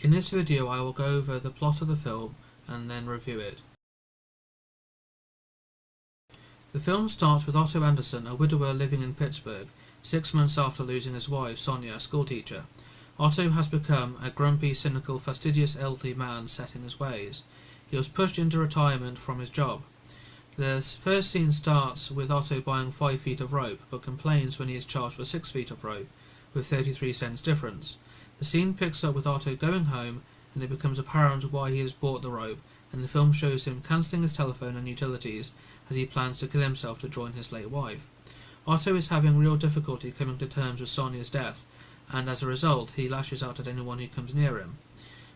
In this video I will go over the plot of the film and then review it. The film starts with Otto Anderson, a widower living in Pittsburgh, 6 months after losing his wife, Sonia, a schoolteacher. Otto has become a grumpy, cynical, fastidious, elderly man set in his ways. He was pushed into retirement from his job. The first scene starts with Otto buying 5 feet of rope, but complains when he is charged for 6 feet of rope, with 33 cents difference. The scene picks up with Otto going home, and it becomes apparent why he has bought the rope, and the film shows him cancelling his telephone and utilities as he plans to kill himself to join his late wife. Otto is having real difficulty coming to terms with Sonia's death, and as a result he lashes out at anyone who comes near him.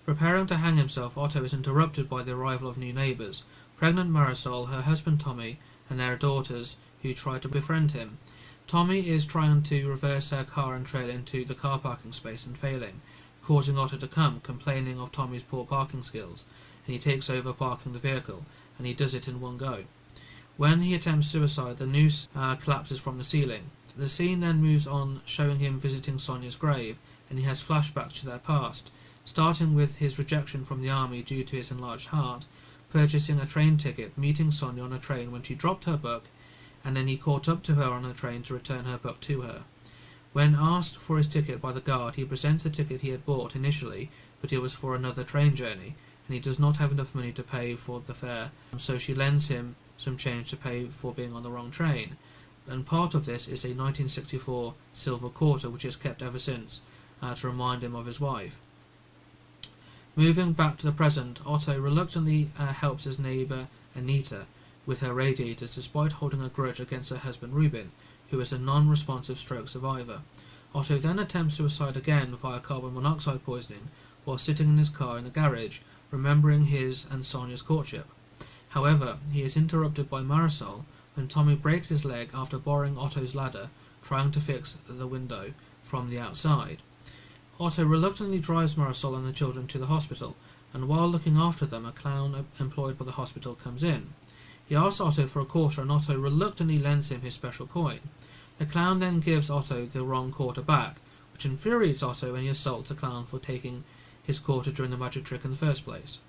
Preparing to hang himself, Otto is interrupted by the arrival of new neighbours, pregnant Marisol, her husband Tommy, and their daughters, who try to befriend him. Tommy is trying to reverse her car and trailer into the car parking space and failing, causing Otto to come, complaining of Tommy's poor parking skills, and he takes over parking the vehicle, and he does it in one go. When he attempts suicide, the noose collapses from the ceiling. The scene then moves on, showing him visiting Sonia's grave, and he has flashbacks to their past, starting with his rejection from the army due to his enlarged heart, purchasing a train ticket, meeting Sonia on a train when she dropped her book, and then he caught up to her on a train to return her book to her. When asked for his ticket by the guard, he presents the ticket he had bought initially, but it was for another train journey, and he does not have enough money to pay for the fare, so she lends him some change to pay for being on the wrong train, and part of this is a 1964 silver quarter which is kept ever since, to remind him of his wife. Moving back to the present, Otto reluctantly helps his neighbour Anita with her radiators despite holding a grudge against her husband Rubin, who is a non-responsive stroke survivor. Otto then attempts suicide again via carbon monoxide poisoning while sitting in his car in the garage, remembering his and Sonia's courtship. However, he is interrupted by Marisol when Tommy breaks his leg after borrowing Otto's ladder, trying to fix the window from the outside. Otto reluctantly drives Marisol and the children to the hospital, and while looking after them, a clown employed by the hospital comes in. He asks Otto for a quarter, and Otto reluctantly lends him his special coin. The clown then gives Otto the wrong quarter back, which infuriates Otto, and he assaults the clown for taking his quarter during the magic trick in the first place.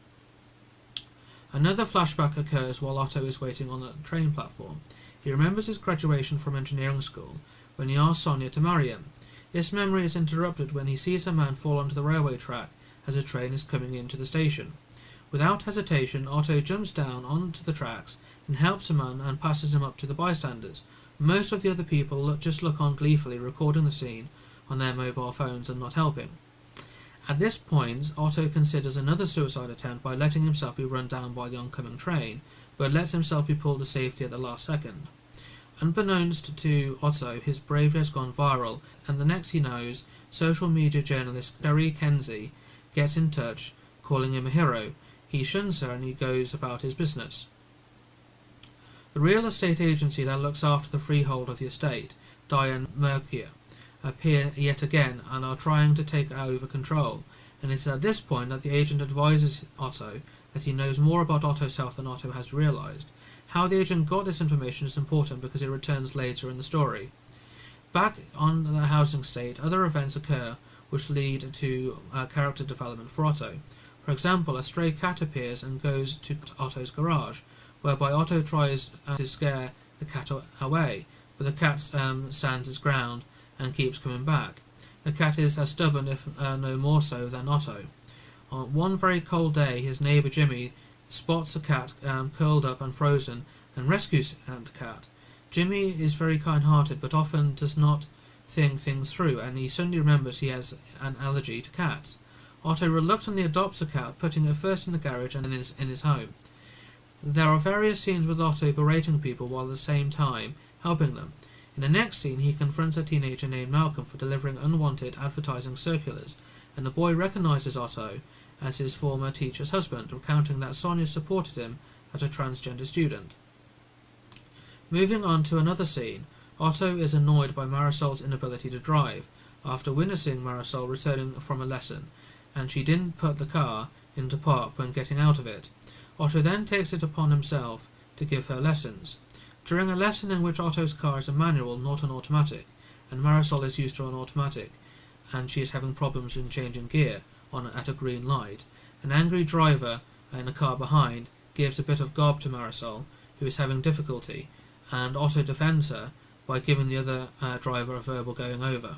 Another flashback occurs while Otto is waiting on the train platform. He remembers his graduation from engineering school, when he asks Sonia to marry him. This memory is interrupted when he sees a man fall onto the railway track as a train is coming into the station. Without hesitation, Otto jumps down onto the tracks and helps the man and passes him up to the bystanders. Most of the other people just look on gleefully, recording the scene on their mobile phones and not helping. At this point, Otto considers another suicide attempt by letting himself be run down by the oncoming train, but lets himself be pulled to safety at the last second. Unbeknownst to Otto, his bravery has gone viral, and the next he knows, social media journalist Terry Kenzie gets in touch, calling him a hero. He shuns her and he goes about his business. The real estate agency that looks after the freehold of the estate, Diane Mercier, appear yet again and are trying to take over control, and it is at this point that the agent advises Otto that he knows more about Otto's health than Otto has realised. How the agent got this information is important because it returns later in the story. Back on the housing estate, other events occur which lead to character development for Otto. For example, a stray cat appears and goes to Otto's garage, whereby Otto tries to scare the cat away, but the cat stands its ground and keeps coming back. The cat is as stubborn, if no more so, than Otto. On one very cold day, his neighbour Jimmy spots the cat curled up and frozen and rescues the cat. Jimmy is very kind-hearted but often does not think things through, and he suddenly remembers he has an allergy to cats. Otto reluctantly adopts the cat, putting it first in the garage and then in his home. There are various scenes with Otto berating people while at the same time helping them. In the next scene, he confronts a teenager named Malcolm for delivering unwanted advertising circulars, and the boy recognises Otto as his former teacher's husband, recounting that Sonia supported him as a transgender student. Moving on to another scene, Otto is annoyed by Marisol's inability to drive, after witnessing Marisol returning from a lesson, and she didn't put the car into park when getting out of it. Otto then takes it upon himself to give her lessons. During a lesson in which Otto's car is a manual, not an automatic, and Marisol is used to an automatic, and she is having problems in changing gear, at a green light. An angry driver in a car behind gives a bit of gob to Marisol, who is having difficulty, and Otto defends her by giving the other driver a verbal going over.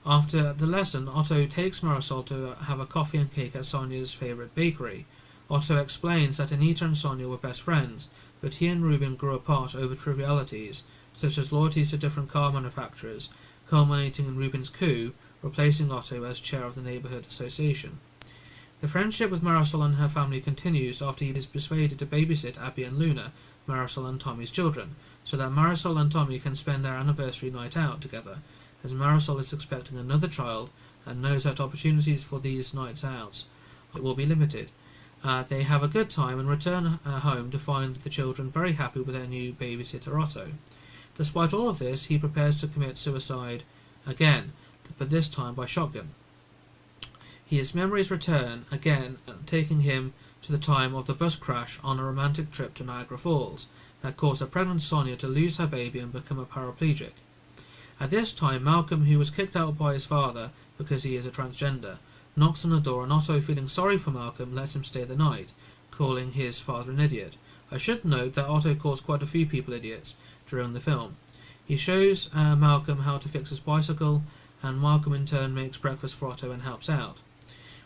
After the lesson, Otto takes Marisol to have a coffee and cake at Sonia's favourite bakery. Otto explains that Anita and Sonia were best friends, but he and Ruben grew apart over trivialities, such as loyalties to different car manufacturers, culminating in Ruben's coup, replacing Otto as chair of the neighbourhood association. The friendship with Marisol and her family continues after he is persuaded to babysit Abby and Luna, Marisol and Tommy's children, so that Marisol and Tommy can spend their anniversary night out together, as Marisol is expecting another child and knows that opportunities for these nights out will be limited. They have a good time and return home to find the children very happy with their new babysitter Otto. Despite all of this, he prepares to commit suicide again, but this time by shotgun. His memories return again, taking him to the time of the bus crash on a romantic trip to Niagara Falls that caused a pregnant Sonia to lose her baby and become a paraplegic. At this time, Malcolm, who was kicked out by his father because he is a transgender, knocks on the door, and Otto, feeling sorry for Malcolm, lets him stay the night, calling his father an idiot. I should note that Otto calls quite a few people idiots during the film. He shows Malcolm how to fix his bicycle, and Malcolm in turn makes breakfast for Otto and helps out.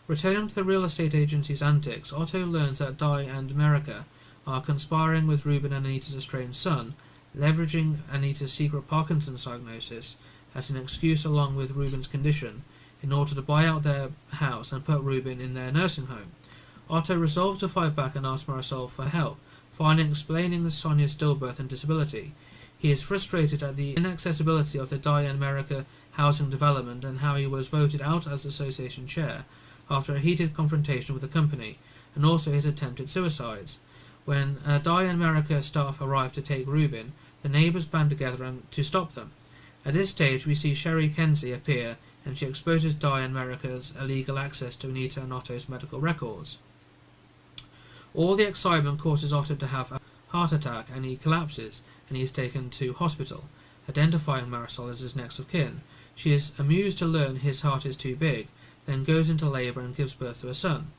Returning to the real estate agency's antics, Otto learns that Di and America are conspiring with Ruben and Anita's estranged son, leveraging Anita's secret Parkinson's diagnosis as an excuse along with Ruben's condition in order to buy out their house and put Ruben in their nursing home. Otto resolves to fight back and asks Marisol for help, finally explaining Sonia's stillbirth and disability. He is frustrated at the inaccessibility of the Di and America housing development and how he was voted out as association chair after a heated confrontation with the company, and also his attempted suicides. When Di and America staff arrive to take Ruben, the neighbours band together to stop them. At this stage, we see Sherry Kenzie appear, and she exposes Di and America's illegal access to Anita and Otto's medical records. All the excitement causes Otto to have a heart attack, and he collapses, and he is taken to hospital, identifying Marisol as his next of kin. She is amused to learn his heart is too big, then goes into labour and gives birth to a son.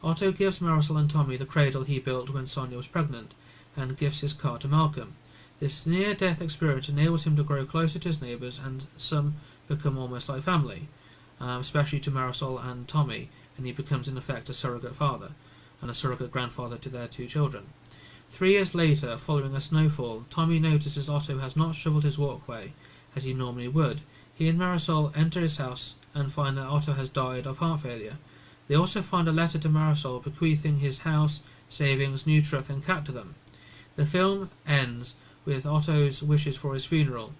Otto gives Marisol and Tommy the cradle he built when Sonia was pregnant, and gives his car to Malcolm. This near-death experience enables him to grow closer to his neighbours, and some become almost like family, especially to Marisol and Tommy, and he becomes in effect a surrogate father and a surrogate grandfather to their two children. 3 years later, following a snowfall, Tommy notices Otto has not shovelled his walkway as he normally would. He and Marisol enter his house and find that Otto has died of heart failure. They also find a letter to Marisol bequeathing his house, savings, new truck and cat to them. The film ends with Otto's wishes for his funeral,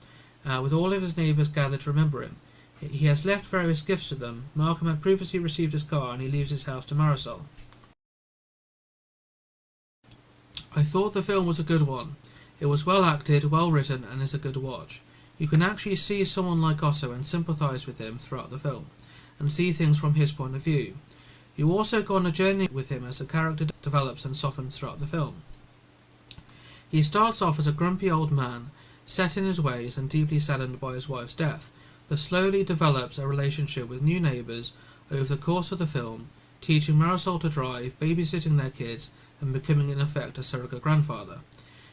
with all of his neighbours gathered to remember him. He has left various gifts to them. Malcolm had previously received his car, and he leaves his house to Marisol. I thought the film was a good one. It was well acted, well written, and is a good watch. You can actually see someone like Otto and sympathise with him throughout the film, and see things from his point of view. You also go on a journey with him as the character develops and softens throughout the film. He starts off as a grumpy old man, set in his ways and deeply saddened by his wife's death, but slowly develops a relationship with new neighbours over the course of the film, teaching Marisol to drive, babysitting their kids, and becoming in effect a surrogate grandfather.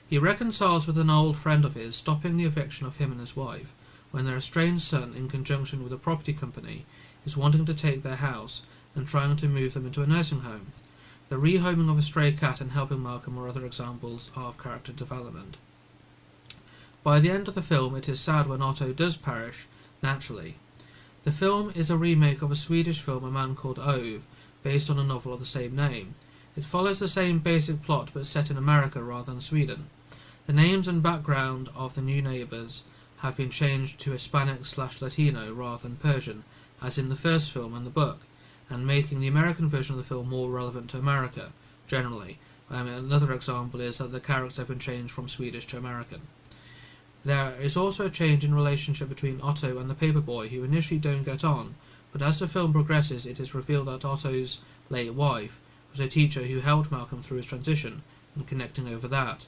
He reconciles with an old friend of his, stopping the eviction of him and his wife, when their estranged son, in conjunction with a property company, is wanting to take their house and trying to move them into a nursing home. The rehoming of a stray cat and helping Malcolm are other examples of character development. By the end of the film, it is sad when Otto does perish, naturally. The film is a remake of a Swedish film, A Man Called Ove, based on a novel of the same name. It follows the same basic plot but set in America rather than Sweden. The names and background of the new neighbours have been changed to Hispanic/Latino rather than Persian, as in the first film and the book, and making the American version of the film more relevant to America, generally. Another example is that the characters have been changed from Swedish to American. There is also a change in relationship between Otto and the paperboy, who initially don't get on, but as the film progresses it is revealed that Otto's late wife was a teacher who helped Malcolm through his transition, and connecting over that.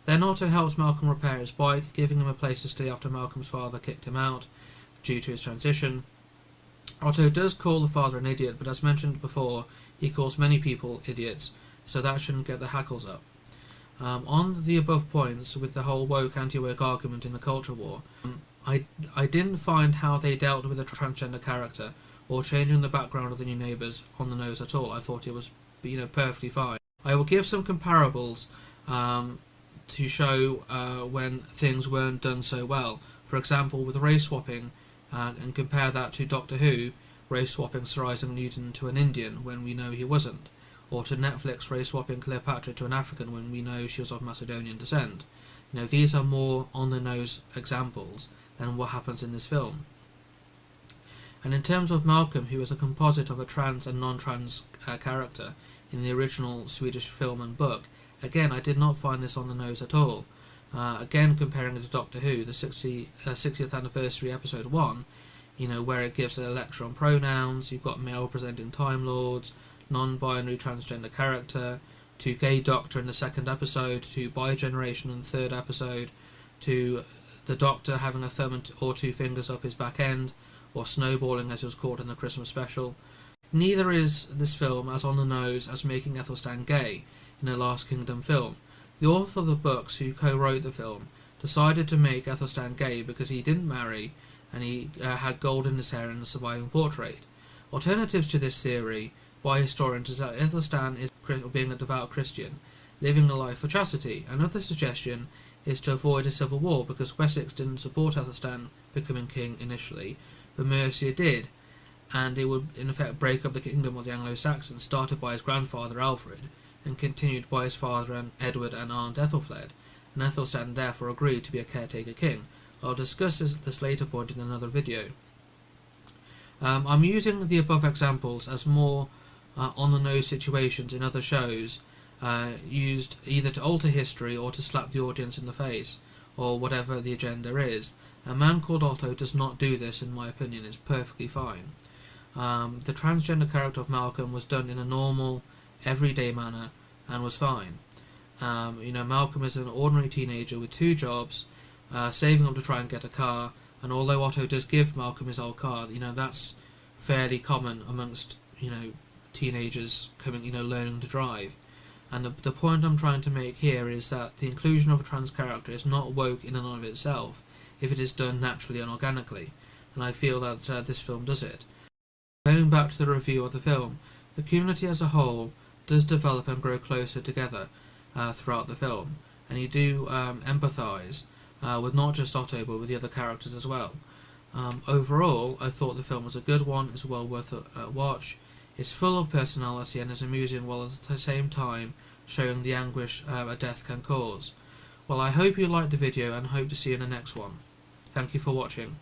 Then Otto helps Malcolm repair his bike, giving him a place to stay after Malcolm's father kicked him out due to his transition. Otto does call the father an idiot, but as mentioned before, he calls many people idiots, so that shouldn't get the hackles up. On the above points, with the whole woke anti-woke argument in the culture war, I didn't find how they dealt with a transgender character or changing the background of the new neighbours on the nose at all. I thought it was, perfectly fine. I will give some comparables to show when things weren't done so well. For example, with race swapping, and compare that to Doctor Who, race swapping Sir Isaac Newton to an Indian when we know he wasn't, or to Netflix race swapping Cleopatra to an African when we know she was of Macedonian descent. These are more on the nose examples than what happens in this film. And in terms of Malcolm, who is a composite of a trans and non-trans character in the original Swedish film and book, again, I did not find this on the nose at all. Again, comparing it to Doctor Who, the 60th anniversary episode 1, where it gives a lecture on pronouns, you've got male presenting Time Lords, non-binary transgender character, to gay doctor in the second episode, to bi-generation in the third episode, to the Doctor having a thumb or two fingers up his back end, or snowballing as it was called in the Christmas special. Neither is this film as on the nose as making Ethelstan gay in the Last Kingdom film. The author of the books who co-wrote the film decided to make Ethelstan gay because he didn't marry and he had gold in his hair in the surviving portrait. Alternatives to this theory by historians is that Ethelstan is being a devout Christian, living a life of chastity. Another suggestion is to avoid a civil war because Wessex didn't support Ethelstan becoming king initially, but Mercia did, and it would in effect break up the kingdom of the Anglo-Saxons, started by his grandfather Alfred and continued by his father and Edward and aunt Ethelfled, and Ethelstan therefore agreed to be a caretaker king. I'll discuss this later point in another video. I'm using the above examples as more on-the-nose situations in other shows, used either to alter history or to slap the audience in the face, or whatever the agenda is. A Man Called Otto does not do this, in my opinion. It's perfectly fine. The transgender character of Malcolm was done in a normal, everyday manner and was fine. Malcolm is an ordinary teenager with 2 jobs, saving up to try and get a car, and although Otto does give Malcolm his old car, that's fairly common amongst, teenagers learning to drive. And the point I'm trying to make here is that the inclusion of a trans character is not woke in and of itself if it is done naturally and organically, and I feel that this film does it. Going back to the review of the film, the community as a whole does develop and grow closer together throughout the film, and you do empathise with not just Otto but with the other characters as well. Overall, I thought the film was a good one. It's well worth a watch. It's full of personality and is amusing while at the same time showing the anguish a death can cause. Well, I hope you liked the video and hope to see you in the next one. Thank you for watching.